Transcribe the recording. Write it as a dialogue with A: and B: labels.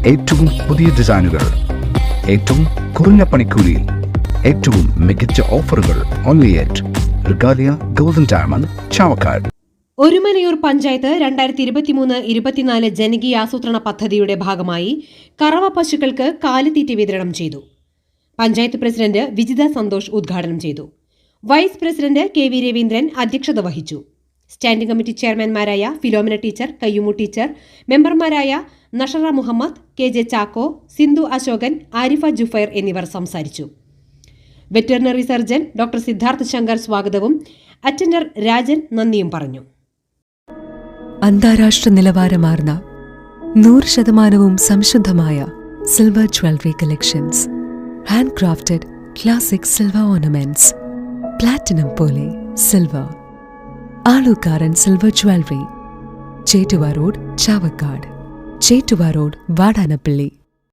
A: ഏറ്റവും പുതിയ ഡിസൈനുകൾ, ഏറ്റവും കുറഞ്ഞ പണിക്കൂലിയിൽ, ഏറ്റവും മികച്ച ഓഫറുകൾ. Only at Regalia golden diamond, Chavakkad.
B: Orumanayur panchayat 2023-24 ജനകീയാസൂത്രണ പദ്ധതിയുടെ ഭാഗമായി കറവ പശുക്കൾക്ക് കാലിത്തീറ്റ വിതരണം ചെയ്തു. പഞ്ചായത്ത് പ്രസിഡന്റ് വിജിത സന്തോഷ് ഉദ്ഘാടനം ചെയ്തു. വൈസ് പ്രസിഡന്റ് KV രവീന്ദ്രൻ അധ്യക്ഷത വഹിച്ചു. സ്റ്റാൻഡിംഗ് കമ്മിറ്റി ചെയർമാൻമാരായ ഫിലോമിന ടീച്ചർ, കയ്യുമു ടീച്ചർ, മെമ്പർമാരായ നഷറ മുഹമ്മദ്, KJ ചാക്കോ, സിന്ധു അശോകൻ, ആരിഫ ജുഫൈർ എന്നിവർ സംസാരിച്ചു. Veterinary surgeon doctor Siddharth Shankar സ്വാഗതവും അറ്റൻഡർ രാജൻ നന്ദിയും പറഞ്ഞു.
C: അന്താരാഷ്ട്ര നിലവാരമാർന്ന 100% സംശുദ്ധമായ silver jewellery collections, hand crafted classic silver ornaments, platinum പോലെ silver, Alukkaran silver jewellery, Chettuva road, Chavakkad, Chettuva road, Vadanappally.